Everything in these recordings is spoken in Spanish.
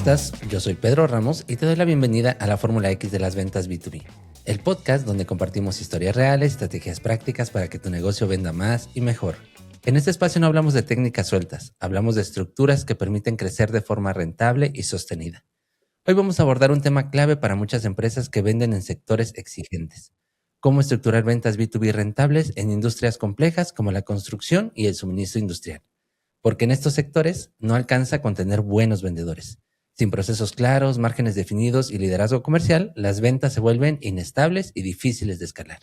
estás? Yo soy Pedro Ramos y te doy la bienvenida a la Fórmula X de las ventas B2B, el podcast donde compartimos historias reales, estrategias prácticas para que tu negocio venda más y mejor. En este espacio no hablamos de técnicas sueltas, hablamos de estructuras que permiten crecer de forma rentable y sostenida. Hoy vamos a abordar un tema clave para muchas empresas que venden en sectores exigentes. Cómo estructurar ventas B2B rentables en industrias complejas como la construcción y el suministro industrial. Porque en estos sectores no alcanza con tener buenos vendedores. Sin procesos claros, márgenes definidos y liderazgo comercial, las ventas se vuelven inestables y difíciles de escalar.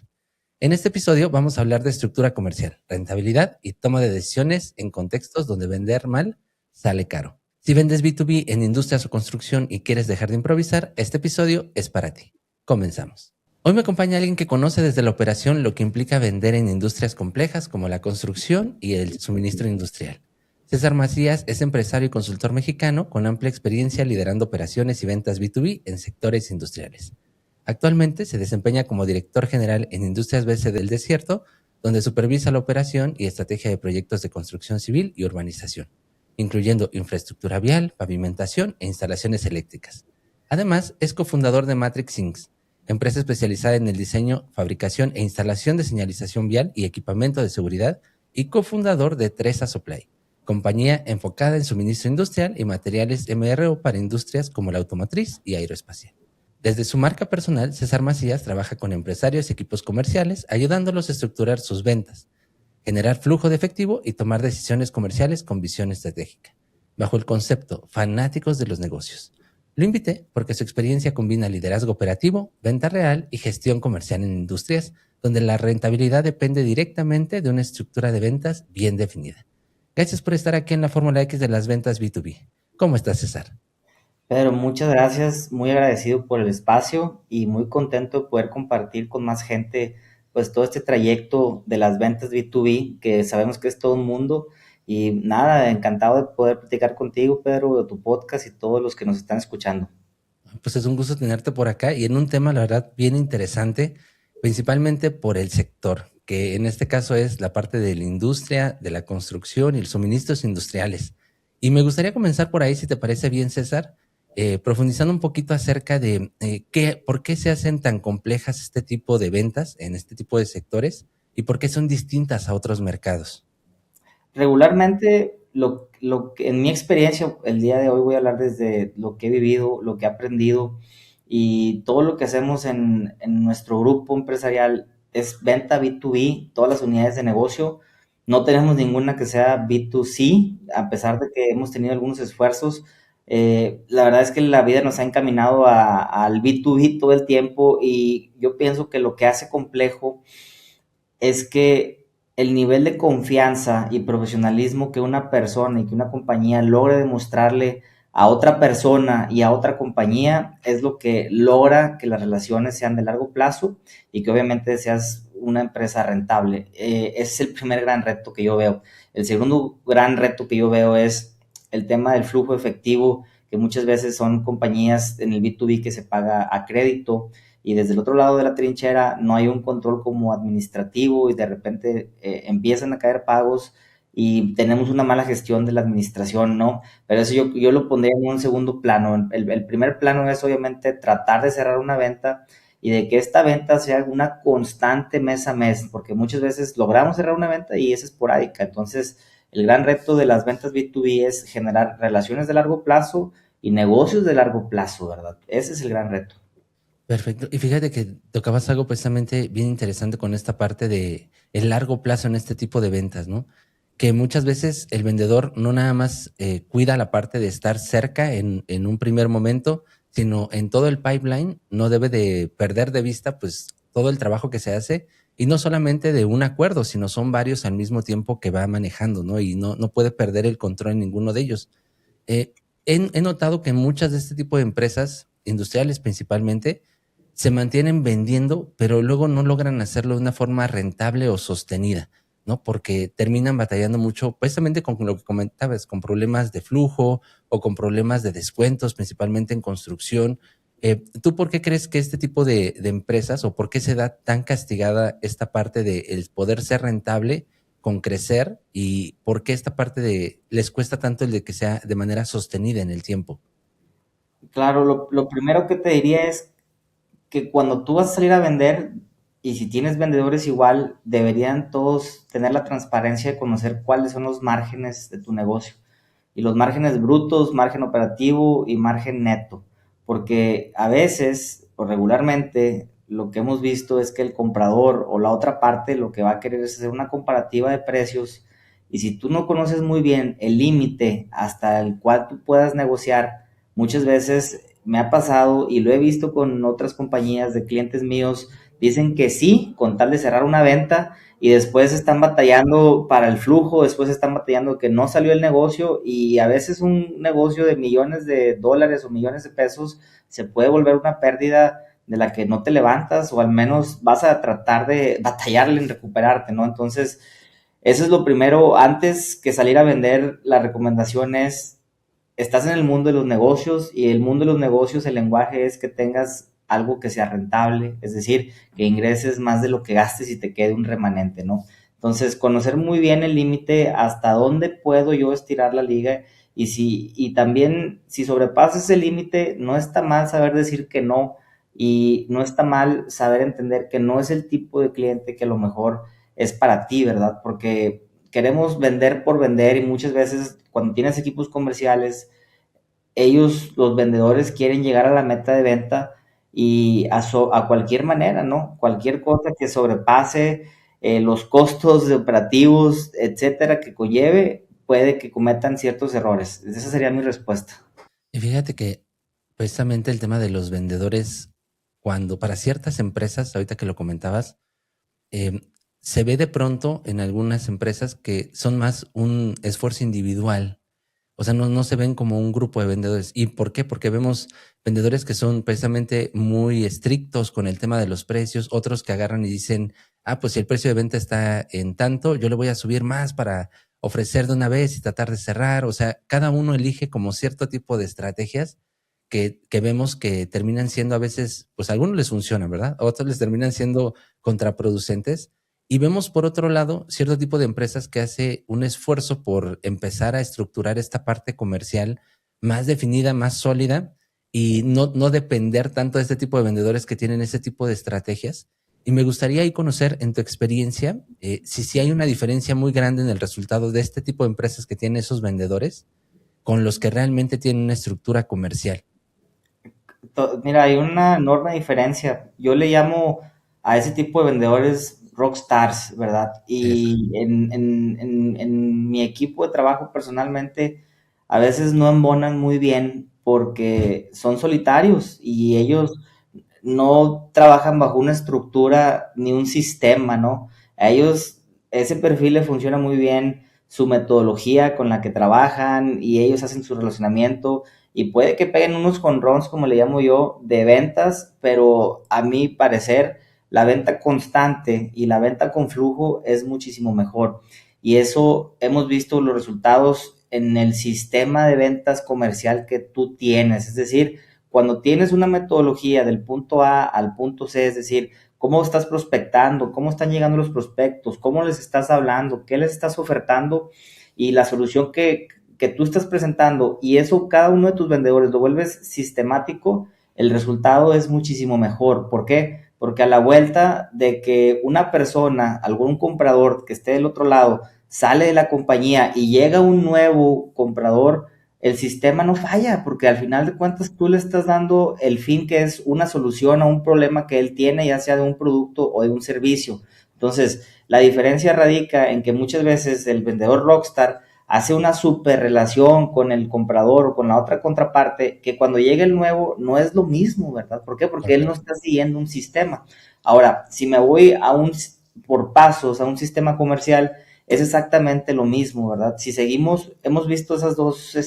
En este episodio vamos a hablar de estructura comercial, rentabilidad y toma de decisiones en contextos donde vender mal sale caro. Si vendes B2B en industrias o construcción y quieres dejar de improvisar, este episodio es para ti. Comenzamos. Hoy me acompaña alguien que conoce desde la operación lo que implica vender en industrias complejas como la construcción y el suministro industrial. César Macías es empresario y consultor mexicano con amplia experiencia liderando operaciones y ventas B2B en sectores industriales. Actualmente se desempeña como director general en Industrias BC del Desierto, donde supervisa la operación y estrategia de proyectos de construcción civil y urbanización, incluyendo infraestructura vial, pavimentación e instalaciones eléctricas. Además, es cofundador de Matrix Inc., empresa especializada en el diseño, fabricación e instalación de señalización vial y equipamiento de seguridad, y cofundador de Tresa Supply, compañía enfocada en suministro industrial y materiales MRO para industrias como la automotriz y aeroespacial. Desde su marca personal, César Macías trabaja con empresarios y equipos comerciales, ayudándolos a estructurar sus ventas, generar flujo de efectivo y tomar decisiones comerciales con visión estratégica, bajo el concepto fanáticos de los negocios. Lo invité porque su experiencia combina liderazgo operativo, venta real y gestión comercial en industrias donde la rentabilidad depende directamente de una estructura de ventas bien definida. Gracias por estar aquí en la Fórmula X de las ventas B2B. ¿Cómo estás, César? Pedro, muchas gracias, muy agradecido por el espacio y muy contento de poder compartir con más gente pues todo este trayecto de las ventas B2B, que sabemos que es todo un mundo. Y nada, encantado de poder platicar contigo, Pedro, de tu podcast y todos los que nos están escuchando. Pues es un gusto tenerte por acá y en un tema, la verdad, bien interesante, principalmente por el sector, que en este caso es la parte de la industria, de la construcción y los suministros industriales. Y me gustaría comenzar por ahí, si te parece bien, César, profundizando un poquito acerca de por qué se hacen tan complejas este tipo de ventas en este tipo de sectores y por qué son distintas a otros mercados. Regularmente, en mi experiencia, el día de hoy voy a hablar desde lo que he vivido, lo que he aprendido y todo lo que hacemos en nuestro grupo empresarial es venta B2B, todas las unidades de negocio. No tenemos ninguna que sea B2C, a pesar de que hemos tenido algunos esfuerzos. La verdad es que la vida nos ha encaminado al B2B todo el tiempo y yo pienso que lo que hace complejo es que el nivel de confianza y profesionalismo que una persona y que una compañía logre demostrarle a otra persona y a otra compañía es lo que logra que las relaciones sean de largo plazo y que obviamente seas una empresa rentable. Ese es el primer gran reto que yo veo. El segundo gran reto que yo veo es el tema del flujo efectivo, que muchas veces son compañías en el B2B que se paga a crédito y desde el otro lado de la trinchera no hay un control como administrativo y de repente empiezan a caer pagos y tenemos una mala gestión de la administración, ¿no? Pero eso yo lo pondría en un segundo plano. El primer plano es obviamente tratar de cerrar una venta y de que esta venta sea una constante mes a mes, porque muchas veces logramos cerrar una venta y es esporádica. Entonces, el gran reto de las ventas B2B es generar relaciones de largo plazo y negocios de largo plazo, ¿verdad? Ese es el gran reto. Perfecto. Y fíjate que tocabas algo precisamente bien interesante con esta parte de el largo plazo en este tipo de ventas, ¿no? Que muchas veces el vendedor no nada más cuida la parte de estar cerca en un primer momento, sino en todo el pipeline no debe de perder de vista pues todo el trabajo que se hace y no solamente de un acuerdo, sino son varios al mismo tiempo que va manejando, ¿no? Y no puede perder el control en ninguno de ellos. Eh, he notado que muchas de este tipo de empresas, industriales principalmente, se mantienen vendiendo, pero luego no logran hacerlo de una forma rentable o sostenida, ¿no? Porque terminan batallando mucho, precisamente con lo que comentabas, con problemas de flujo o con problemas de descuentos, principalmente en construcción. ¿Tú por qué crees que este tipo de empresas o por qué se da tan castigada esta parte de el poder ser rentable con crecer y por qué esta parte de les cuesta tanto el de que sea de manera sostenida en el tiempo? Claro, lo primero que te diría es que cuando tú vas a salir a vender, y si tienes vendedores igual, deberían todos tener la transparencia de conocer cuáles son los márgenes de tu negocio. Y los márgenes brutos, margen operativo y margen neto. Porque a veces, o regularmente, lo que hemos visto es que el comprador o la otra parte lo que va a querer es hacer una comparativa de precios. Y si tú no conoces muy bien el límite hasta el cual tú puedas negociar, muchas veces me ha pasado y lo he visto con otras compañías de clientes míos, dicen que sí, con tal de cerrar una venta, y después están batallando para el flujo, después están batallando que no salió el negocio, y a veces un negocio de millones de dólares o millones de pesos se puede volver una pérdida de la que no te levantas, o al menos vas a tratar de batallarle en recuperarte, ¿no? Entonces, eso es lo primero. Antes que salir a vender, la recomendación es, estás en el mundo de los negocios, y el mundo de los negocios, el lenguaje es que tengas algo que sea rentable, es decir, que ingreses más de lo que gastes y te quede un remanente, ¿no? Entonces, conocer muy bien el límite, hasta dónde puedo yo estirar la liga, y también si sobrepasas ese límite, no está mal saber decir que no, y no está mal saber entender que no es el tipo de cliente que a lo mejor es para ti, ¿verdad? Porque queremos vender por vender, y muchas veces cuando tienes equipos comerciales, ellos, los vendedores, quieren llegar a la meta de venta, y a cualquier manera, ¿no? Cualquier cosa que sobrepase los costos de operativos, etcétera, que conlleve, puede que cometan ciertos errores. Esa sería mi respuesta. Y fíjate que precisamente el tema de los vendedores, cuando para ciertas empresas, ahorita que lo comentabas, eh, se ve de pronto en algunas empresas que son más un esfuerzo individual. O sea, no se ven como un grupo de vendedores. ¿Y por qué? Porque vemos vendedores que son precisamente muy estrictos con el tema de los precios, otros que agarran y dicen, ah, pues si el precio de venta está en tanto, yo le voy a subir más para ofrecer de una vez y tratar de cerrar. O sea, cada uno elige como cierto tipo de estrategias que vemos que terminan siendo a veces, pues a algunos les funcionan, ¿verdad? A otros les terminan siendo contraproducentes. Y vemos por otro lado cierto tipo de empresas que hace un esfuerzo por empezar a estructurar esta parte comercial más definida, más sólida, y no depender tanto de este tipo de vendedores que tienen ese tipo de estrategias. Y me gustaría ahí conocer en tu experiencia si sí hay una diferencia muy grande en el resultado de este tipo de empresas que tienen esos vendedores con los que realmente tienen una estructura comercial. Mira, hay una enorme diferencia. Yo le llamo a ese tipo de vendedores rockstars, ¿verdad? Eso. Y en mi equipo de trabajo personalmente, a veces no embonan muy bien porque son solitarios, y ellos no trabajan bajo una estructura ni un sistema, ¿no? A ellos ese perfil le funciona muy bien, su metodología con la que trabajan, y ellos hacen su relacionamiento, y puede que peguen unos jonrones, como le llamo yo, de ventas, pero a mi parecer la venta constante y la venta con flujo es muchísimo mejor. Y eso hemos visto los resultados en el sistema de ventas comercial que tú tienes, es decir, cuando tienes una metodología del punto A al punto C, es decir, cómo estás prospectando, cómo están llegando los prospectos, cómo les estás hablando, qué les estás ofertando, y la solución que tú estás presentando, y eso cada uno de tus vendedores lo vuelves sistemático, el resultado es muchísimo mejor. ¿Por qué? Porque a la vuelta de que una persona, algún comprador que esté del otro lado, sale de la compañía y llega un nuevo comprador, el sistema no falla, porque al final de cuentas tú le estás dando el fin, que es una solución a un problema que él tiene, ya sea de un producto o de un servicio. Entonces, la diferencia radica en que muchas veces el vendedor rockstar hace una super relación con el comprador o con la otra contraparte, que cuando llega el nuevo no es lo mismo, ¿verdad? ¿Por qué? Porque él no Correcto. está siguiendo un sistema. Ahora, si me voy por pasos a un sistema comercial, es exactamente lo mismo, ¿verdad? Si seguimos, hemos visto esas dos,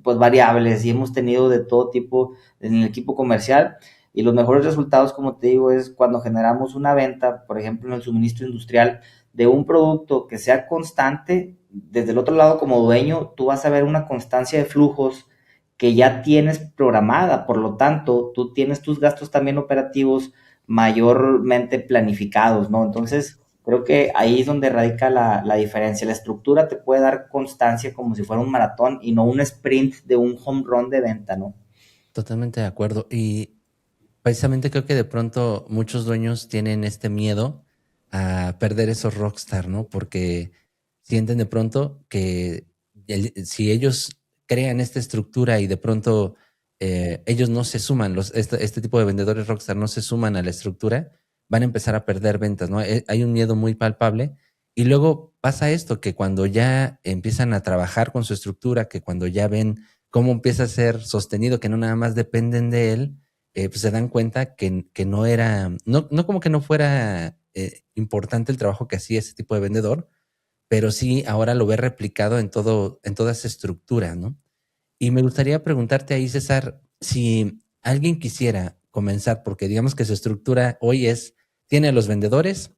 pues variables, y hemos tenido de todo tipo en el equipo comercial, y los mejores resultados, como te digo, es cuando generamos una venta, por ejemplo, en el suministro industrial, de un producto que sea constante. Desde el otro lado, como dueño, tú vas a ver una constancia de flujos que ya tienes programada, por lo tanto, tú tienes tus gastos también operativos mayormente planificados, ¿no? Entonces, creo que ahí es donde radica la diferencia. La estructura te puede dar constancia como si fuera un maratón y no un sprint de un home run de venta, ¿no? Totalmente de acuerdo. Y precisamente creo que de pronto muchos dueños tienen este miedo a perder esos rockstar, ¿no? Porque sienten de pronto que si ellos crean esta estructura y de pronto ellos no se suman, este tipo de vendedores rockstar no se suman a la estructura, van a empezar a perder ventas, ¿no? Hay un miedo muy palpable. Y luego pasa esto, que cuando ya empiezan a trabajar con su estructura, que cuando ya ven cómo empieza a ser sostenido, que no nada más dependen de él, pues se dan cuenta que no era, no como que no fuera importante el trabajo que hacía ese tipo de vendedor, pero sí ahora lo ve replicado en toda esa estructura, ¿no? Y me gustaría preguntarte ahí, César, si alguien quisiera comenzar, porque digamos que su estructura hoy tiene a los vendedores,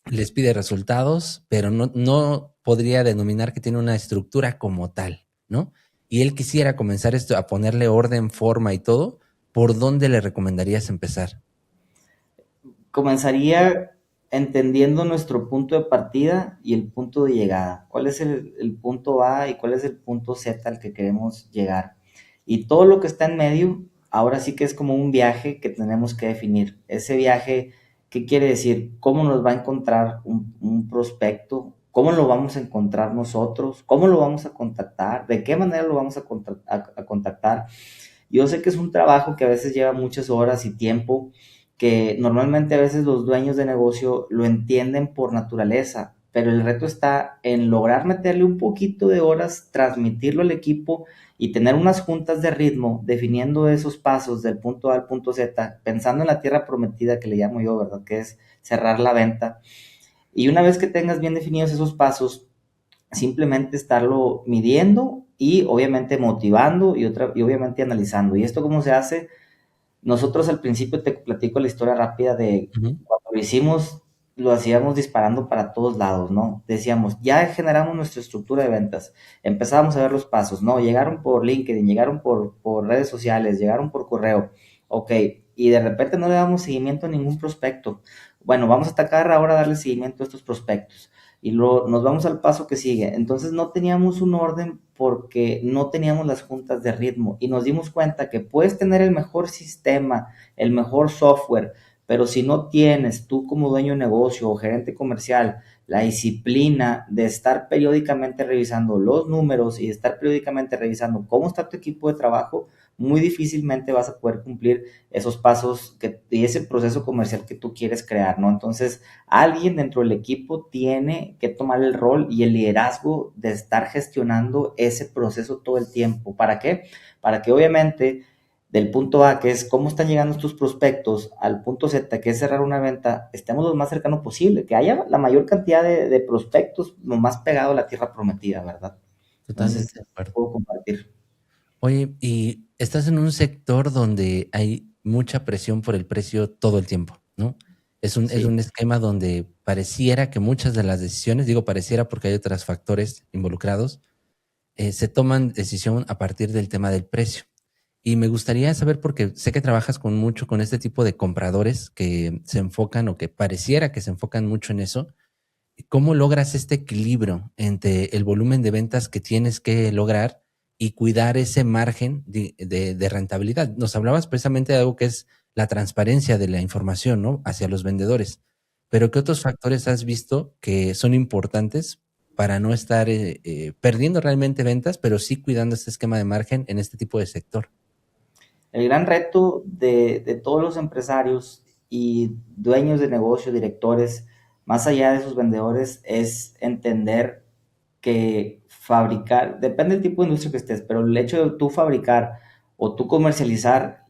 les pide resultados, pero no podría denominar que tiene una estructura como tal, ¿no? Y él quisiera comenzar esto, a ponerle orden, forma y todo, ¿por dónde le recomendarías empezar? Comenzaría entendiendo nuestro punto de partida y el punto de llegada. ¿Cuál es el punto A y cuál es el punto Z al que queremos llegar? Y todo lo que está en medio, ahora sí que es como un viaje que tenemos que definir. Ese viaje, ¿qué quiere decir? ¿Cómo nos va a encontrar un prospecto? ¿Cómo lo vamos a encontrar nosotros? ¿Cómo lo vamos a contactar? ¿De qué manera lo vamos a contactar? Yo sé que es un trabajo que a veces lleva muchas horas y tiempo, que normalmente a veces los dueños de negocio lo entienden por naturaleza, pero el reto está en lograr meterle un poquito de horas, transmitirlo al equipo y tener unas juntas de ritmo, definiendo esos pasos del punto A al punto Z, pensando en la tierra prometida que le llamo yo, ¿verdad? Que es cerrar la venta. Y una vez que tengas bien definidos esos pasos, simplemente estarlo midiendo y obviamente motivando y obviamente analizando. ¿Y esto cómo se hace? Nosotros al principio te platico la historia rápida de Ujú. cuando lo hicimos, lo hacíamos disparando para todos lados, ¿no? Decíamos, ya generamos nuestra estructura de ventas, empezábamos a ver los pasos, ¿no? Llegaron por LinkedIn, llegaron por redes sociales, llegaron por correo, ok, y de repente no le damos seguimiento a ningún prospecto. Bueno, vamos a atacar ahora a darle seguimiento a estos prospectos y luego nos vamos al paso que sigue. Entonces no teníamos un orden porque no teníamos las juntas de ritmo y nos dimos cuenta que puedes tener el mejor sistema, el mejor software, pero si no tienes tú como dueño de negocio o gerente comercial la disciplina de estar periódicamente revisando los números y de estar periódicamente revisando cómo está tu equipo de trabajo, muy difícilmente vas a poder cumplir esos pasos y ese proceso comercial que tú quieres crear, ¿no? Entonces, alguien dentro del equipo tiene que tomar el rol y el liderazgo de estar gestionando ese proceso todo el tiempo. ¿Para qué? Para que obviamente del punto A, que es cómo están llegando tus prospectos, al punto Z, que es cerrar una venta, estemos lo más cercano posible, que haya la mayor cantidad de prospectos, lo más pegado a la tierra prometida, ¿verdad? Entonces, Totalmente de acuerdo. puedo compartir. Oye, y estás en un sector donde hay mucha presión por el precio todo el tiempo, ¿no? Es Sí. un esquema donde pareciera que muchas de las decisiones, digo pareciera porque hay otros factores involucrados, se toman decisión a partir del tema del precio. Y me gustaría saber, porque sé que trabajas mucho con este tipo de compradores que se enfocan o que pareciera que se enfocan mucho en eso. ¿Cómo logras este equilibrio entre el volumen de ventas que tienes que lograr y cuidar ese margen de rentabilidad? Nos hablabas precisamente de algo que es la transparencia de la información, ¿no? Hacia los vendedores. Pero ¿qué otros factores has visto que son importantes para no estar perdiendo realmente ventas, pero sí cuidando este esquema de margen en este tipo de sector? El gran reto de todos los empresarios y dueños de negocio, directores, más allá de sus vendedores, es entender que fabricar, depende del tipo de industria que estés, pero el hecho de tú fabricar o tú comercializar,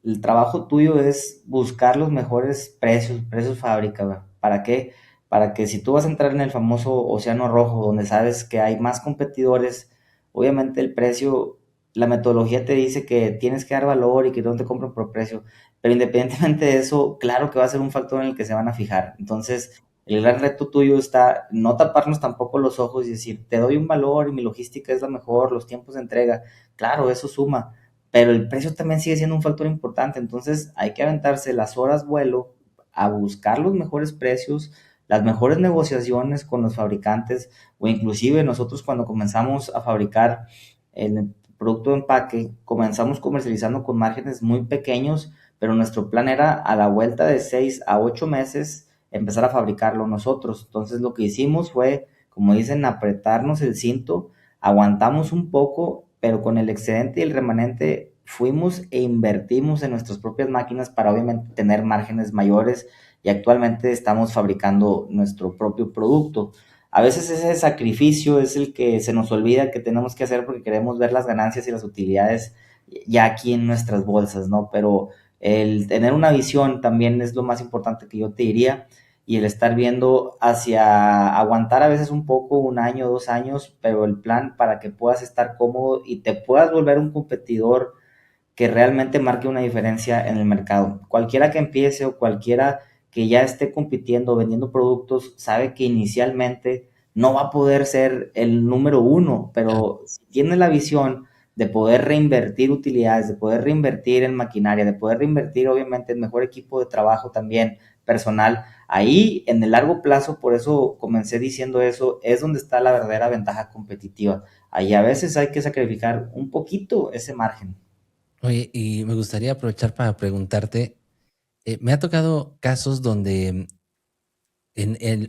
el trabajo tuyo es buscar los mejores precios, precios fábrica, ¿verdad? ¿Para qué? Para que si tú vas a entrar en el famoso océano rojo, donde sabes que hay más competidores, obviamente el precio, la metodología te dice que tienes que dar valor y que no te compran por precio, pero independientemente de eso, claro que va a ser un factor en el que se van a fijar. Entonces, el gran reto tuyo está no taparnos tampoco los ojos y decir, te doy un valor y mi logística es la mejor, los tiempos de entrega. Claro, eso suma, pero el precio también sigue siendo un factor importante. Entonces hay que aventarse las horas vuelo a buscar los mejores precios, las mejores negociaciones con los fabricantes o inclusive nosotros cuando comenzamos a fabricar, producto de empaque, comenzamos comercializando con márgenes muy pequeños, pero nuestro plan era a la vuelta de 6 a 8 meses empezar a fabricarlo nosotros. Entonces lo que hicimos fue, como dicen, apretarnos el cinto, aguantamos un poco, pero con el excedente y el remanente fuimos e invertimos en nuestras propias máquinas para obviamente tener márgenes mayores y actualmente estamos fabricando nuestro propio producto. A veces ese sacrificio es el que se nos olvida que tenemos que hacer porque queremos ver las ganancias y las utilidades ya aquí en nuestras bolsas, ¿no? Pero el tener una visión también es lo más importante que yo te diría y el estar viendo hacia aguantar a veces un poco, un año, 2 años, pero el plan para que puedas estar cómodo y te puedas volver un competidor que realmente marque una diferencia en el mercado. Cualquiera que empiece o cualquiera que ya esté compitiendo, vendiendo productos, sabe que inicialmente no va a poder ser el número uno, pero si tiene la visión de poder reinvertir utilidades, de poder reinvertir en maquinaria, de poder reinvertir obviamente en mejor equipo de trabajo también personal, ahí en el largo plazo, por eso comencé diciendo eso, es donde está la verdadera ventaja competitiva. Ahí a veces hay que sacrificar un poquito ese margen. Oye, y me gustaría aprovechar para preguntarte, me ha tocado casos donde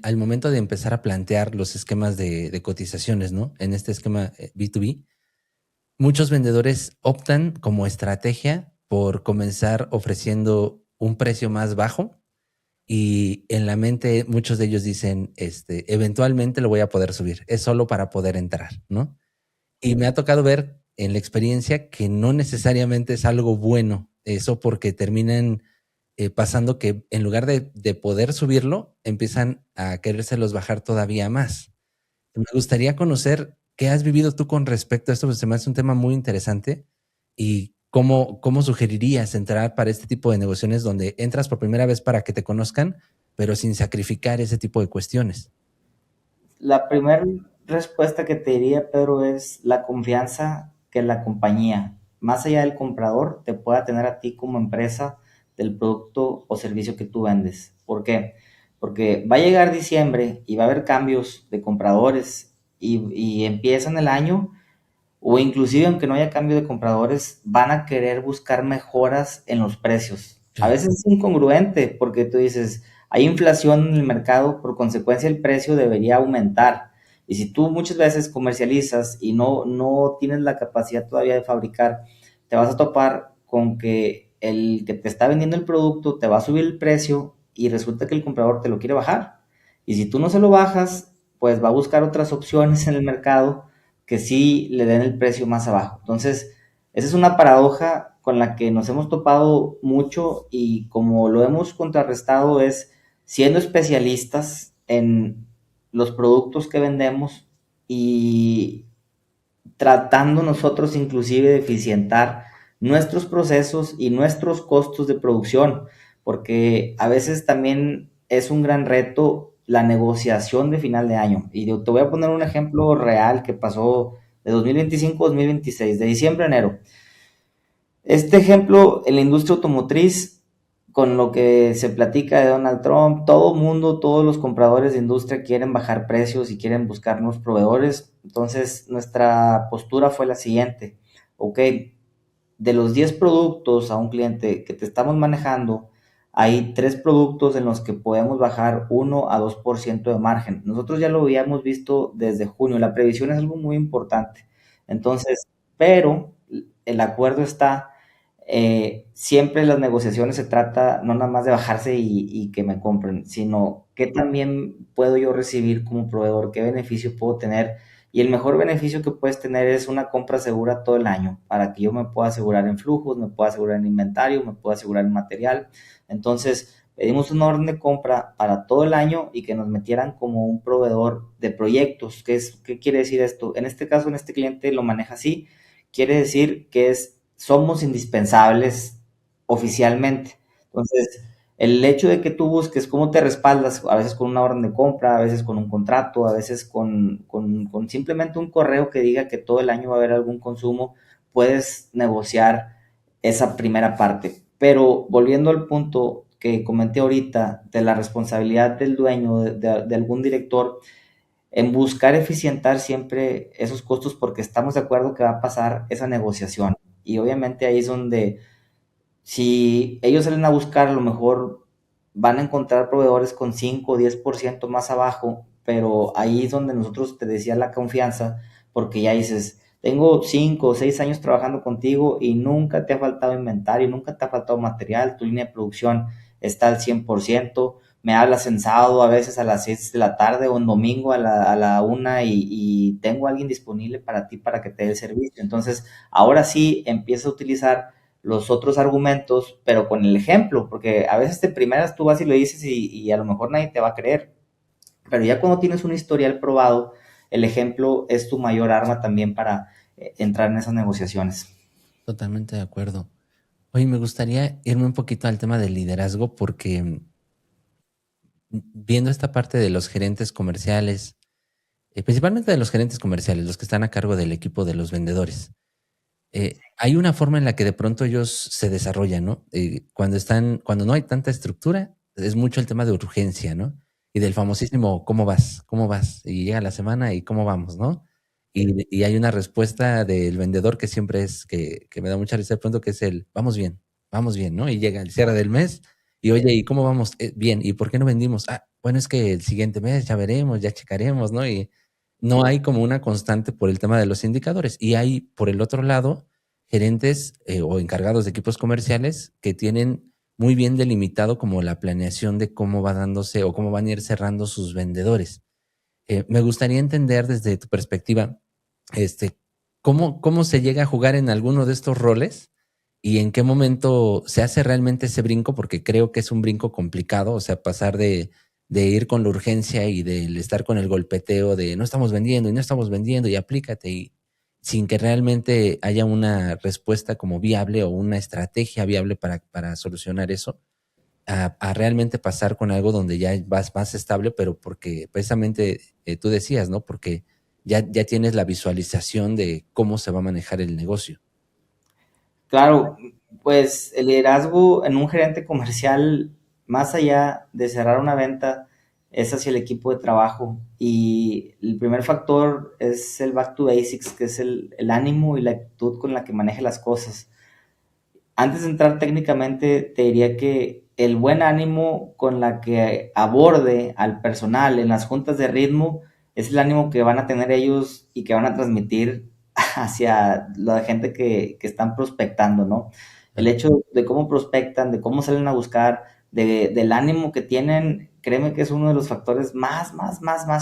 al momento de empezar a plantear los esquemas de cotizaciones, ¿no? En este esquema B2B, muchos vendedores optan como estrategia por comenzar ofreciendo un precio más bajo y en la mente muchos de ellos dicen, eventualmente lo voy a poder subir, es solo para poder entrar, ¿no? Y me ha tocado ver en la experiencia que no necesariamente es algo bueno eso porque terminan pasando que en lugar de poder subirlo, empiezan a querérselos bajar todavía más. Me gustaría conocer qué has vivido tú con respecto a esto, pues se me hace un tema muy interesante y cómo sugerirías entrar para este tipo de negociaciones donde entras por primera vez para que te conozcan, pero sin sacrificar ese tipo de cuestiones. La primera respuesta que te diría, Pedro, es la confianza que la compañía, más allá del comprador, te pueda tener a ti como empresa del producto o servicio que tú vendes. ¿Por qué? Porque va a llegar diciembre y va a haber cambios de compradores y empiezan el año o inclusive aunque no haya cambio de compradores, van a querer buscar mejoras en los precios. A Sí. veces es incongruente porque tú dices, hay inflación en el mercado, por consecuencia el precio debería aumentar. Y si tú muchas veces comercializas y no tienes la capacidad todavía de fabricar, te vas a topar con que el que te está vendiendo el producto te va a subir el precio y resulta que el comprador te lo quiere bajar. Y si tú no se lo bajas, pues va a buscar otras opciones en el mercado que sí le den el precio más abajo. Entonces, esa es una paradoja con la que nos hemos topado mucho y como lo hemos contrarrestado es siendo especialistas en los productos que vendemos y tratando nosotros inclusive de eficientar nuestros procesos y nuestros costos de producción, porque a veces también es un gran reto la negociación de final de año. Y te voy a poner un ejemplo real que pasó de 2025 a 2026, de diciembre a enero. Este ejemplo, en la industria automotriz, con lo que se platica de Donald Trump, todo mundo, todos los compradores de industria quieren bajar precios y quieren buscar nuevos proveedores. Entonces, nuestra postura fue la siguiente. Ok, de los 10 productos a un cliente que te estamos manejando, hay 3 productos en los que podemos bajar 1 a 2% de margen. Nosotros ya lo habíamos visto desde junio. La previsión es algo muy importante. Entonces, pero el acuerdo está, siempre en las negociaciones se trata no nada más de bajarse y que me compren, sino qué también puedo yo recibir como proveedor, qué beneficio puedo tener. Y el mejor beneficio que puedes tener es una compra segura todo el año, para que yo me pueda asegurar en flujos, me pueda asegurar en inventario, me pueda asegurar en material. Entonces, pedimos una orden de compra para todo el año y que nos metieran como un proveedor de proyectos. ¿Qué quiere decir esto? En este caso, en este cliente lo maneja así. Quiere decir que somos indispensables oficialmente. Entonces, el hecho de que tú busques cómo te respaldas, a veces con una orden de compra, a veces con un contrato, a veces con simplemente un correo que diga que todo el año va a haber algún consumo, puedes negociar esa primera parte. Pero volviendo al punto que comenté ahorita de la responsabilidad del dueño, de algún director, en buscar eficientar siempre esos costos porque estamos de acuerdo que va a pasar esa negociación. Y obviamente ahí es donde si ellos salen a buscar, a lo mejor van a encontrar proveedores con 5 o 10% más abajo, pero ahí es donde nosotros te decía la confianza, porque ya dices, tengo 5 o 6 años trabajando contigo y nunca te ha faltado inventario, nunca te ha faltado material, tu línea de producción está al 100%, me hablas en sábado a veces a las 6 de la tarde o en domingo a la 1 y tengo a alguien disponible para ti para que te dé el servicio. Entonces, ahora sí empieza a utilizar los otros argumentos, pero con el ejemplo, porque a veces de primeras tú vas y lo dices y a lo mejor nadie te va a creer, pero ya cuando tienes un historial probado, el ejemplo es tu mayor arma también para entrar en esas negociaciones. Totalmente de acuerdo. Oye, me gustaría irme un poquito al tema del liderazgo porque viendo esta parte de los gerentes comerciales, principalmente de los gerentes comerciales, los que están a cargo del equipo de los vendedores, hay una forma en la que de pronto ellos se desarrollan, ¿no? Cuando no hay tanta estructura, es mucho el tema de urgencia, ¿no? Y del famosísimo, ¿cómo vas? ¿Cómo vas? Y llega la semana y ¿cómo vamos? ¿No? Y hay una respuesta del vendedor que siempre es, que me da mucha risa de pronto, que es vamos bien, ¿no? Y llega el cierre del mes y oye, ¿y cómo vamos? Bien, ¿y por qué no vendimos? Ah, bueno, es que el siguiente mes ya veremos, ya checaremos, ¿no? Y no hay como una constante por el tema de los indicadores. Y hay, por el otro lado, gerentes o encargados de equipos comerciales que tienen muy bien delimitado como la planeación de cómo va dándose o cómo van a ir cerrando sus vendedores. Me gustaría entender desde tu perspectiva, este, cómo se llega a jugar en alguno de estos roles y en qué momento se hace realmente ese brinco, porque creo que es un brinco complicado, o sea, pasar de ir con la urgencia y del estar con el golpeteo de no estamos vendiendo y no estamos vendiendo y aplícate y sin que realmente haya una respuesta como viable o una estrategia viable para solucionar eso, a realmente pasar con algo donde ya vas más estable, pero porque precisamente tú decías, ¿no? Porque ya tienes la visualización de cómo se va a manejar el negocio. Claro, pues el liderazgo en un gerente comercial, más allá de cerrar una venta, es hacia el equipo de trabajo. Y el primer factor es el back to basics, que es el ánimo y la actitud con la que maneje las cosas. Antes de entrar técnicamente, te diría que el buen ánimo con la que aborde al personal en las juntas de ritmo es el ánimo que van a tener ellos y que van a transmitir hacia la gente que están prospectando, ¿no? El Claro. hecho de cómo prospectan, de cómo salen a buscar, del ánimo que tienen, créeme que es uno de los factores más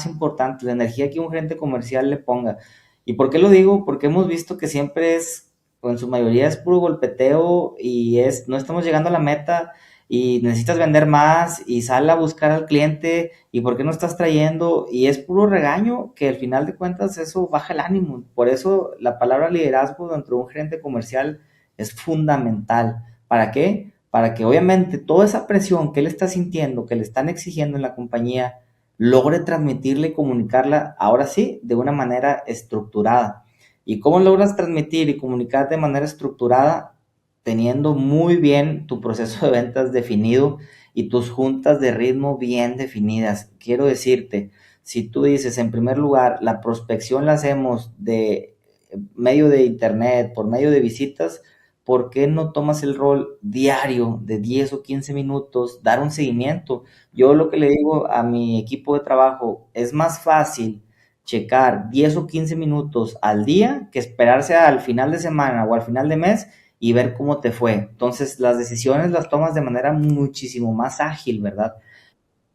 importantes, la energía que un gerente comercial le ponga. ¿Y por qué lo digo? Porque hemos visto que siempre es o en su mayoría es puro golpeteo y no estamos llegando a la meta y necesitas vender más y sal a buscar al cliente y por qué no estás trayendo y es puro regaño que al final de cuentas eso baja el ánimo. Por eso la palabra liderazgo dentro de un gerente comercial es fundamental. ¿Para qué? Para que obviamente toda esa presión que él está sintiendo, que le están exigiendo en la compañía, logre transmitirle y comunicarla ahora sí de una manera estructurada. ¿Y cómo logras transmitir y comunicar de manera estructurada? Teniendo muy bien tu proceso de ventas definido y tus juntas de ritmo bien definidas. Quiero decirte, si tú dices, en primer lugar, la prospección la hacemos de medio de internet, por medio de visitas, ¿por qué no tomas el rol diario de 10 o 15 minutos, dar un seguimiento? Yo lo que le digo a mi equipo de trabajo, es más fácil checar 10 o 15 minutos al día que esperarse al final de semana o al final de mes y ver cómo te fue. Entonces, las decisiones las tomas de manera muchísimo más ágil, ¿verdad?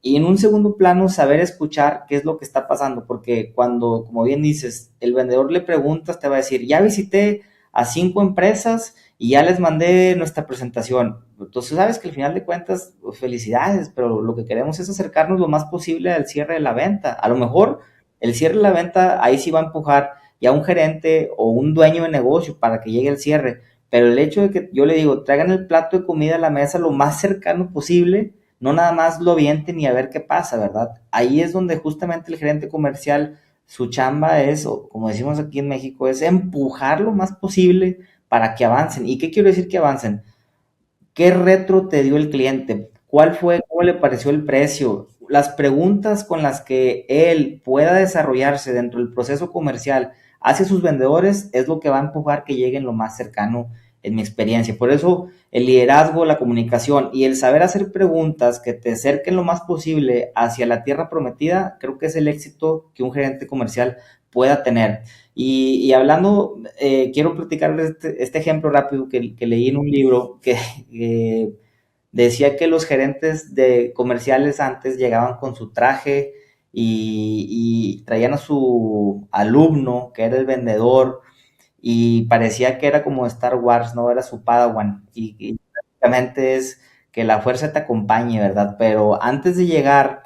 Y en un segundo plano, saber escuchar qué es lo que está pasando, porque cuando, como bien dices, el vendedor le preguntas, te va a decir, ya visité a 5 empresas y ya les mandé nuestra presentación. Entonces, sabes que al final de cuentas, pues, felicidades, pero lo que queremos es acercarnos lo más posible al cierre de la venta. A lo mejor el cierre de la venta ahí sí va a empujar ya un gerente o un dueño de negocio para que llegue al cierre, pero el hecho de que yo le digo, traigan el plato de comida a la mesa lo más cercano posible, no nada más lo avienten y a ver qué pasa, ¿verdad? Ahí es donde justamente el gerente comercial, su chamba es, o como decimos aquí en México, es empujar lo más posible para que avancen. ¿Y qué quiero decir que avancen? ¿Qué retro te dio el cliente? ¿Cuál fue? ¿Cómo le pareció el precio? las preguntas con las que él pueda desarrollarse dentro del proceso comercial hacia sus vendedores es lo que va a empujar que lleguen lo más cercano en mi experiencia. Por eso el liderazgo, la comunicación y el saber hacer preguntas que te acerquen lo más posible hacia la tierra prometida, creo que es el éxito que un gerente comercial pueda tener. Y hablando, quiero platicarles este ejemplo rápido que leí en un libro que decía que los gerentes de comerciales antes llegaban con su traje y traían a su alumno, que era el vendedor, y parecía que era como Star Wars, ¿no? Era su Padawan. Y prácticamente es que la fuerza te acompañe, ¿verdad? Pero antes de llegar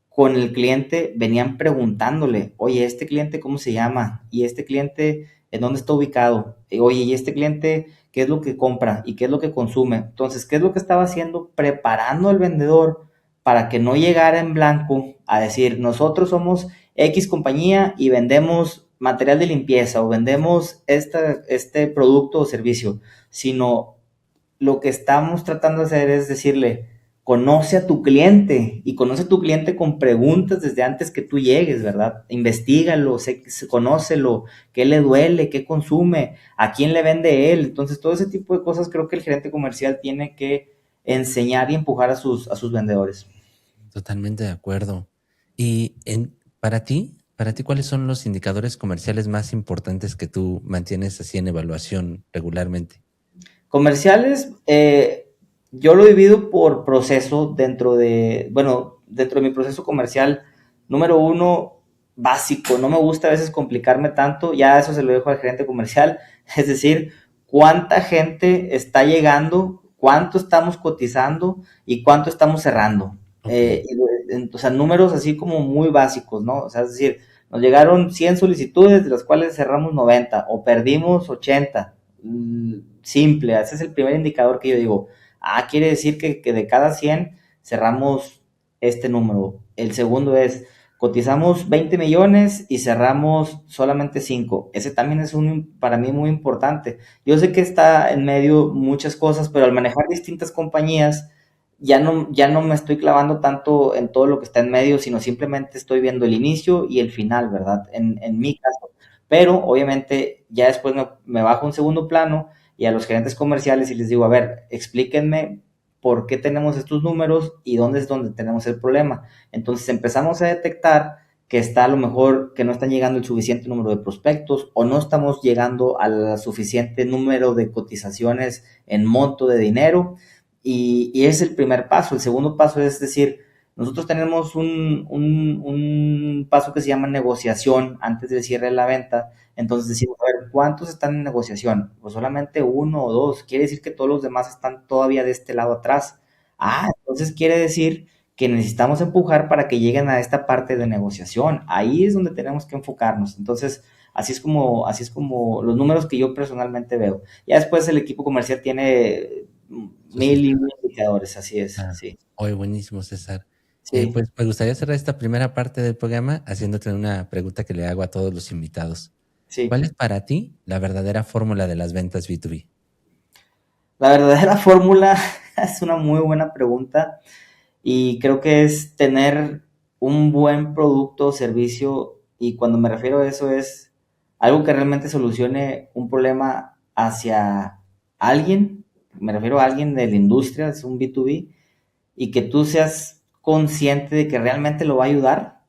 con el cliente, venían preguntándole, oye, ¿este cliente cómo se llama? ¿Y este cliente en dónde está ubicado? Oye, ¿y este cliente qué es lo que compra y qué es lo que consume? Entonces, ¿qué es lo que estaba haciendo? Preparando al vendedor para que no llegara en blanco a decir, nosotros somos X compañía y vendemos material de limpieza o vendemos este producto o servicio, sino lo que estamos tratando de hacer es decirle, conoce a tu cliente y conoce a tu cliente con preguntas desde antes que tú llegues, ¿verdad? Investígalo, conócelo, qué le duele, qué consume, a quién le vende él. Entonces, todo ese tipo de cosas creo que el gerente comercial tiene que enseñar y empujar a sus vendedores. Totalmente de acuerdo. Y para ti, ¿cuáles son los indicadores comerciales más importantes que tú mantienes así en evaluación regularmente? Comerciales, yo lo divido por proceso dentro de mi proceso comercial. Número uno, básico. No me gusta a veces complicarme tanto. Ya eso se lo dejo al gerente comercial. Es decir, cuánta gente está llegando, cuánto estamos cotizando y cuánto estamos cerrando. Ok, O sea, números así como muy básicos, ¿no? O sea, es decir, nos llegaron 100 solicitudes, de las cuales cerramos 90 o perdimos 80. Simple, ese es el primer indicador que yo digo, quiere decir que de cada 100 cerramos este número. El segundo es, cotizamos 20 millones y cerramos solamente 5. Ese también es para mí muy importante. Yo sé que está en medio muchas cosas, pero al manejar distintas compañías, ya no me estoy clavando tanto en todo lo que está en medio, sino simplemente estoy viendo el inicio y el final, ¿verdad? En mi caso. Pero obviamente ya después me bajo a un segundo plano y a los gerentes comerciales y les digo, a ver, explíquenme por qué tenemos estos números y dónde es donde tenemos el problema. Entonces empezamos a detectar que está a lo mejor que no están llegando el suficiente número de prospectos o no estamos llegando al suficiente número de cotizaciones en monto de dinero y es el primer paso. El segundo paso es decir, nosotros tenemos un paso que se llama negociación antes del cierre de la venta. Entonces decimos, a ver, ¿cuántos están en negociación? Pues solamente uno o dos. Quiere decir que todos los demás están todavía de este lado atrás. Entonces quiere decir que necesitamos empujar para que lleguen a esta parte de negociación. Ahí es donde tenemos que enfocarnos. Entonces, así es como los números que yo personalmente veo. Ya después el equipo comercial tiene sus mil y un indicadores. indicadores, así es, Ah, sí. hoy buenísimo, César. Sí, Pues me gustaría cerrar esta primera parte del programa haciéndote una pregunta que le hago a todos los invitados. ¿Cuál sí. es para ti la verdadera fórmula de las ventas B2B? La verdadera fórmula es una muy buena pregunta y creo que es tener un buen producto o servicio y cuando me refiero a eso es algo que realmente solucione un problema hacia alguien, me refiero a alguien de la industria, es un B2B, y que tú seas consciente de que realmente lo va a ayudar.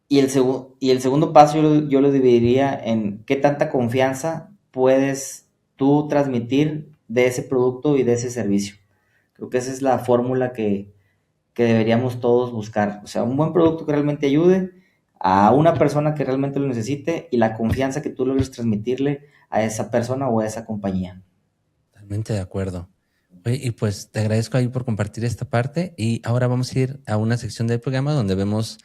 Y el segundo paso yo lo dividiría en qué tanta confianza puedes tú transmitir de ese producto y de ese servicio. Creo que esa es la fórmula que deberíamos todos buscar. O sea, un buen producto que realmente ayude a una persona que realmente lo necesite y la confianza que tú logres transmitirle a esa persona o a esa compañía. Totalmente de acuerdo. Oye, y pues te agradezco ahí por compartir esta parte y ahora vamos a ir a una sección del programa donde vemos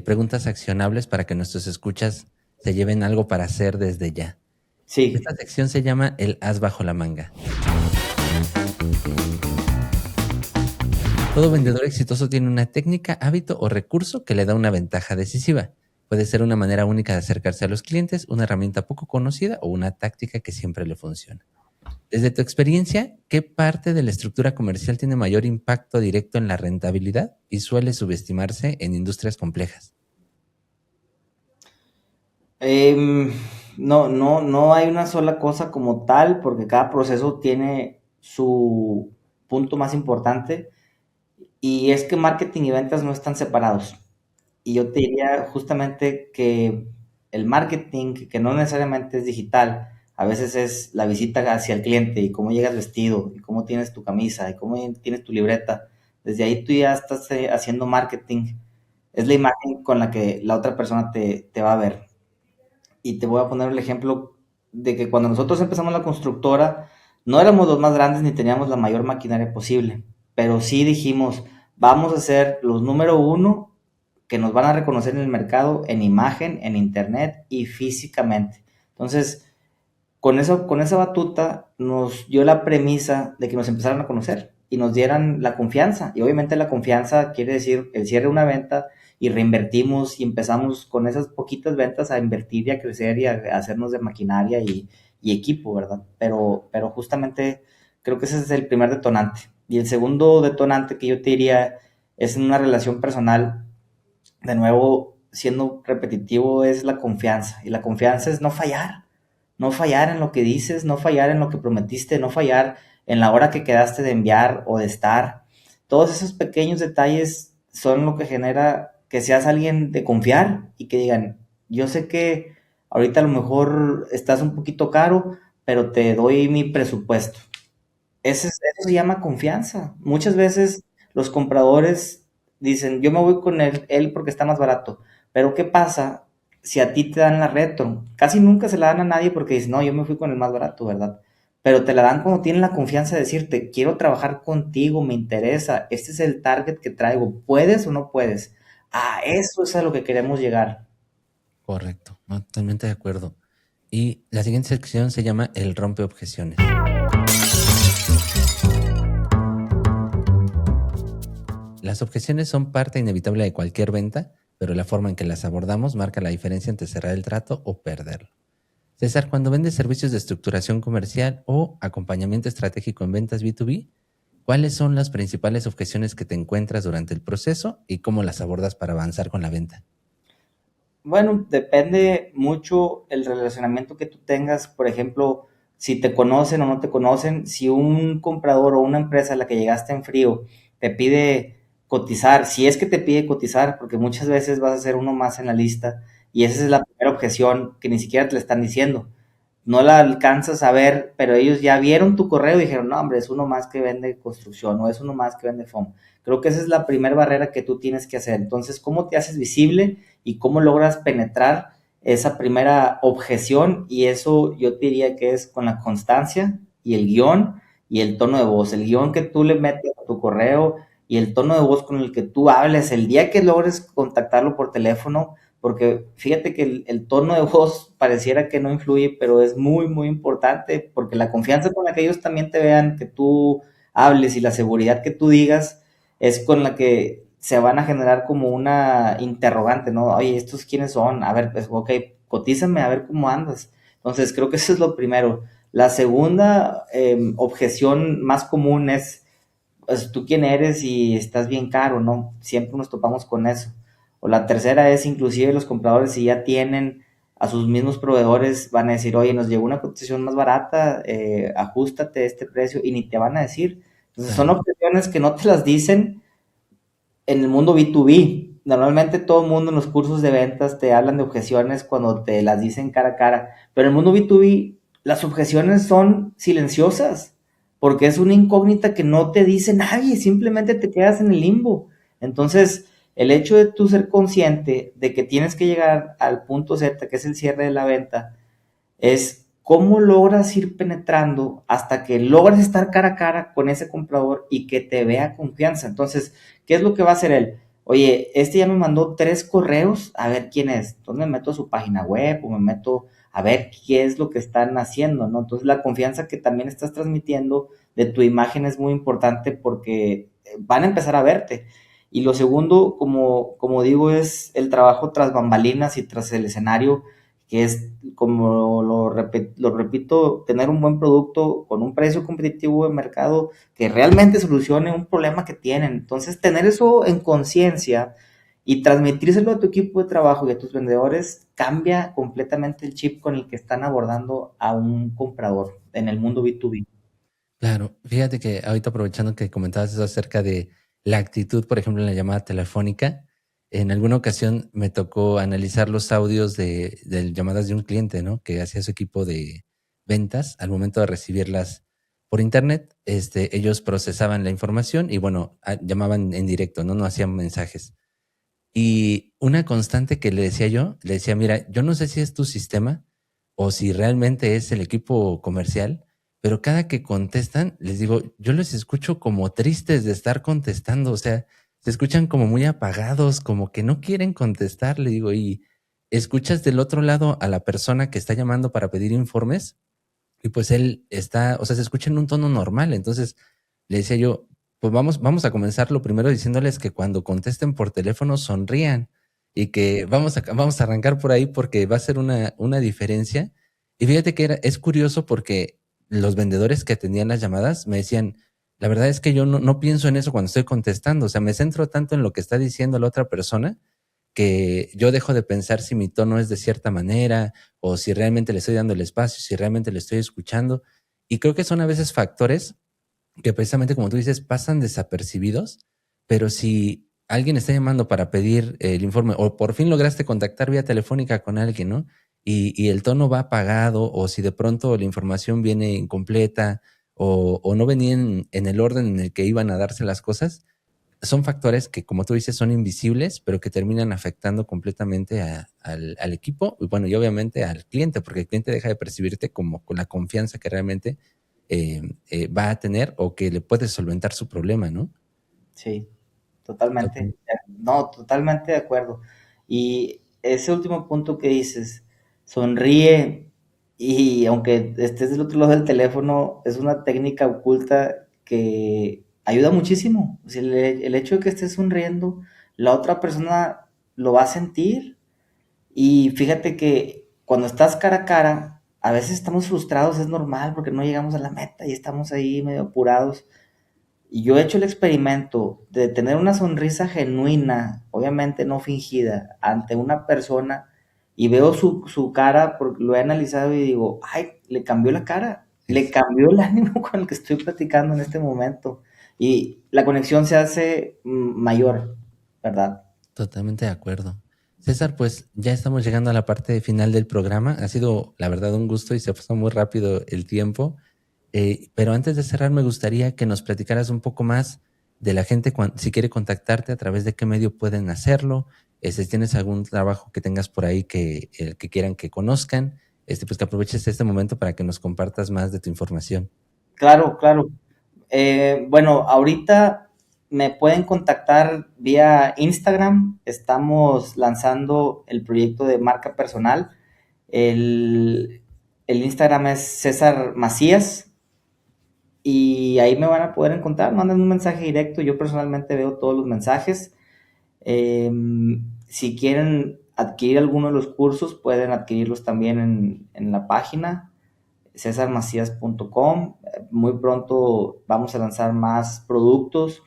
preguntas accionables para que nuestros escuchas se lleven algo para hacer desde ya. Sí, Esta sección se llama el as bajo la manga. Todo vendedor exitoso tiene una técnica, hábito o recurso que le da una ventaja decisiva. Puede ser una manera única de acercarse a los clientes, una herramienta poco conocida o una táctica que siempre le funciona. Desde tu experiencia, ¿qué parte de la estructura comercial tiene mayor impacto directo en la rentabilidad y suele subestimarse en industrias complejas? Em, no hay una sola cosa como tal, porque cada proceso tiene su punto más importante, y es que marketing y ventas no están separados. Y yo te diría justamente que el marketing, que no necesariamente es digital, a veces es la visita hacia el cliente y cómo llegas vestido, y cómo tienes tu camisa, y cómo tienes tu libreta. Desde ahí tú ya estás haciendo marketing. Es la imagen con la que la otra persona te va a ver. Y te voy a poner el ejemplo de que cuando nosotros empezamos la constructora, no éramos los más grandes ni teníamos la mayor maquinaria posible, pero sí dijimos, vamos a ser los número uno que nos van a reconocer en el mercado, en imagen, en internet y físicamente. Entonces, con esa batuta nos dio la premisa de que nos empezaran a conocer y nos dieran la confianza. Y obviamente la confianza quiere decir el cierre de una venta, y reinvertimos y empezamos con esas poquitas ventas a invertir y a crecer y a hacernos de maquinaria y equipo, ¿verdad? Pero justamente creo que ese es el primer detonante. Y el segundo detonante que yo te diría es en una relación personal, de nuevo, siendo repetitivo, es la confianza. Y la confianza es no fallar. No fallar en lo que dices, no fallar en lo que prometiste, no fallar en la hora que quedaste de enviar o de estar. Todos esos pequeños detalles son lo que genera que seas alguien de confiar y que digan, yo sé que ahorita a lo mejor estás un poquito caro, pero te doy mi presupuesto. Eso se llama confianza. Muchas veces los compradores dicen, yo me voy con él porque está más barato. Pero ¿qué pasa si a ti te dan la retro? Casi nunca se la dan a nadie porque dicen, no, yo me fui con el más barato, ¿verdad? Pero te la dan cuando tienen la confianza de decirte, quiero trabajar contigo, me interesa, este es el target que traigo, ¿puedes o no puedes? Ah, eso es a lo que queremos llegar. Correcto, no, totalmente de acuerdo. Y la siguiente sección se llama el rompe objeciones. Las objeciones son parte inevitable de cualquier venta, pero la forma en que las abordamos marca la diferencia entre cerrar el trato o perderlo. César, cuando vendes servicios de estructuración comercial o acompañamiento estratégico en ventas B2B, ¿cuáles son las principales objeciones que te encuentras durante el proceso y cómo las abordas para avanzar con la venta? Bueno, depende mucho el relacionamiento que tú tengas. Por ejemplo, si te conocen o no te conocen, si un comprador o una empresa a la que llegaste en frío te pide cotizar, si es que te pide cotizar, porque muchas veces vas a ser uno más en la lista, y esa es la primera objeción que ni siquiera te la están diciendo. No la alcanzas a ver, pero ellos ya vieron tu correo y dijeron, no, hombre, es uno más que vende construcción o es uno más que vende foam. Creo que esa es la primera barrera que tú tienes que hacer. Entonces, ¿cómo te haces visible y cómo logras penetrar esa primera objeción? Y eso yo te diría que es con la constancia y el guión y el tono de voz. El guión que tú le metes a tu correo y el tono de voz con el que tú hables, el día que logres contactarlo por teléfono, porque fíjate que el tono de voz pareciera que no influye, pero es muy, muy importante, porque la confianza con la que ellos también te vean, que tú hables y la seguridad que tú digas, es con la que se van a generar como una interrogante, ¿no? Oye, ¿estos quiénes son? A ver, pues, ok, cotízame a ver cómo andas. Entonces, creo que eso es lo primero. La segunda objeción más común es, pues, ¿tú quién eres y estás bien caro, no? Siempre nos topamos con eso. O la tercera es, inclusive los compradores, si ya tienen a sus mismos proveedores, van a decir, oye, nos llegó una cotización más barata, ajustate este precio, y ni te van a decir. Entonces son Claro. objeciones que no te las dicen en el mundo B2B. Normalmente todo el mundo en los cursos de ventas te hablan de objeciones cuando te las dicen cara a cara, pero en el mundo B2B las objeciones son silenciosas, porque es una incógnita que no te dice nadie, simplemente te quedas en el limbo. Entonces, el hecho de tú ser consciente de que tienes que llegar al punto Z, que es el cierre de la venta, es cómo logras ir penetrando hasta que logras estar cara a cara con ese comprador y que te vea confianza. Entonces, ¿qué es lo que va a hacer él? Oye, este ya me mandó 3 correos, a ver quién es. Entonces me meto a su página web o me meto a ver qué es lo que están haciendo, ¿no? Entonces la confianza que también estás transmitiendo de tu imagen es muy importante, porque van a empezar a verte. Y lo segundo, como digo, es el trabajo tras bambalinas y tras el escenario, que es, como lo repito, tener un buen producto con un precio competitivo de mercado que realmente solucione un problema que tienen. Entonces, tener eso en conciencia y transmitírselo a tu equipo de trabajo y a tus vendedores cambia completamente el chip con el que están abordando a un comprador en el mundo B2B. Claro, fíjate que ahorita aprovechando que comentabas eso acerca de la actitud, por ejemplo, en la llamada telefónica, en alguna ocasión me tocó analizar los audios de llamadas de un cliente, ¿no? Que hacía su equipo de ventas al momento de recibirlas por internet. Ellos procesaban la información y bueno, llamaban en directo, ¿no? No hacían mensajes. Y una constante que le decía yo, le decía, mira, yo no sé si es tu sistema o si realmente es el equipo comercial, pero cada que contestan, les digo, yo les escucho como tristes de estar contestando, o sea, se escuchan como muy apagados, como que no quieren contestar, le digo, y escuchas del otro lado a la persona que está llamando para pedir informes y pues él está, o sea, se escucha en un tono normal. Entonces le decía yo, pues vamos a comenzar lo primero diciéndoles que cuando contesten por teléfono sonrían y que vamos a arrancar por ahí porque va a ser una diferencia. Y fíjate que es curioso porque los vendedores que atendían las llamadas me decían, la verdad es que yo no pienso en eso cuando estoy contestando, o sea, me centro tanto en lo que está diciendo la otra persona que yo dejo de pensar si mi tono es de cierta manera o si realmente le estoy dando el espacio, si realmente le estoy escuchando. Y creo que son a veces factores que precisamente, como tú dices, pasan desapercibidos, pero si alguien está llamando para pedir el informe o por fin lograste contactar vía telefónica con alguien, ¿no? Y el tono va apagado o si de pronto la información viene incompleta o no venía en el orden en el que iban a darse las cosas, son factores que, como tú dices, son invisibles, pero que terminan afectando completamente al equipo y bueno, y obviamente al cliente, porque el cliente deja de percibirte como con la confianza que realmente va a tener o que le puedes solventar su problema, ¿no? Sí, totalmente. Total. No, totalmente de acuerdo. Y ese último punto que dices, sonríe y aunque estés del otro lado del teléfono, es una técnica oculta que ayuda muchísimo. O sea, el hecho de que estés sonriendo, la otra persona lo va a sentir. Y fíjate que cuando estás cara a cara, a veces estamos frustrados, es normal porque no llegamos a la meta y estamos ahí medio apurados. Y yo he hecho el experimento de tener una sonrisa genuina, obviamente no fingida, ante una persona y veo su cara, porque lo he analizado y digo, ay, le cambió la cara, le Es cambió el ánimo con el que estoy platicando en este momento. Y la conexión se hace mayor, ¿verdad? totalmente de acuerdo. César, pues ya estamos llegando a la parte final del programa. Ha sido, la verdad, un gusto y se pasó muy rápido el tiempo. Pero antes de cerrar, me gustaría que nos platicaras un poco más de la gente, si quiere contactarte, a través de qué medio pueden hacerlo, si tienes algún trabajo que tengas por ahí que quieran que conozcan, pues que aproveches este momento para que nos compartas más de tu información. Claro, claro. Bueno, ahorita me pueden contactar vía Instagram. Estamos lanzando el proyecto de marca personal. El, el Instagram es César Macías y ahí me van a poder encontrar. Manden un mensaje directo. Yo personalmente veo todos los mensajes. Eh, si quieren adquirir alguno de los cursos, pueden adquirirlos también en la página cesarmacias.com. Muy pronto vamos a lanzar más productos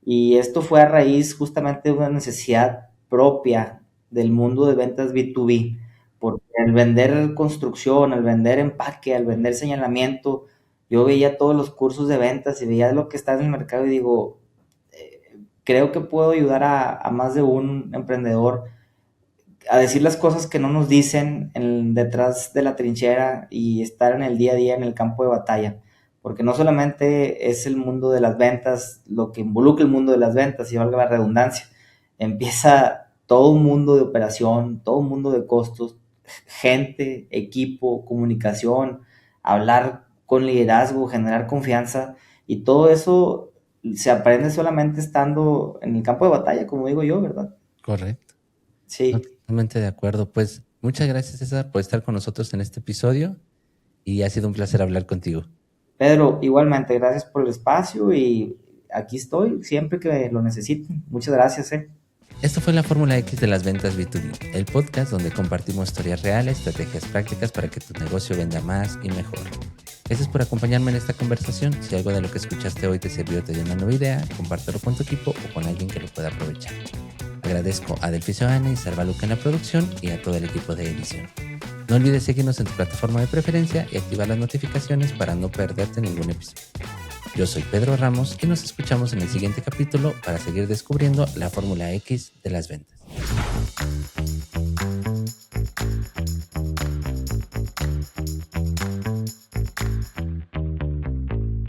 y esto fue a raíz justamente de una necesidad propia del mundo de ventas B2B, porque al vender construcción, al vender empaque, al vender señalamiento, yo veía todos los cursos de ventas y veía lo que está en el mercado y digo, creo que puedo ayudar a más de un emprendedor a decir las cosas que no nos dicen detrás de la trinchera y estar en el día a día en el campo de batalla. Porque no solamente es el mundo de las ventas, lo que involucra el mundo de las ventas, y valga la redundancia, empieza todo un mundo de operación, todo un mundo de costos, gente, equipo, comunicación, hablar con liderazgo, generar confianza, y todo eso se aprende solamente estando en el campo de batalla, como digo yo, ¿verdad? Correcto. No, Sí. totalmente de acuerdo. Pues muchas gracias, César, por estar con nosotros en este episodio y ha sido un placer hablar contigo. Pedro, igualmente, gracias por el espacio y aquí estoy siempre que lo necesiten. Muchas gracias, eh. Esto fue la Fórmula X de las ventas B2B, el podcast donde compartimos historias reales, estrategias prácticas para que tu negocio venda más y mejor. Gracias por acompañarme en esta conversación. Si algo de lo que escuchaste hoy te sirvió o te dio una nueva idea, compártelo con tu equipo o con alguien que lo pueda aprovechar. Agradezco a Delfis Oana y Salvaluca en la producción y a todo el equipo de edición. No olvides seguirnos en tu plataforma de preferencia y activar las notificaciones para no perderte ningún episodio. Yo soy Pedro Ramos y nos escuchamos en el siguiente capítulo para seguir descubriendo la Fórmula X de las ventas.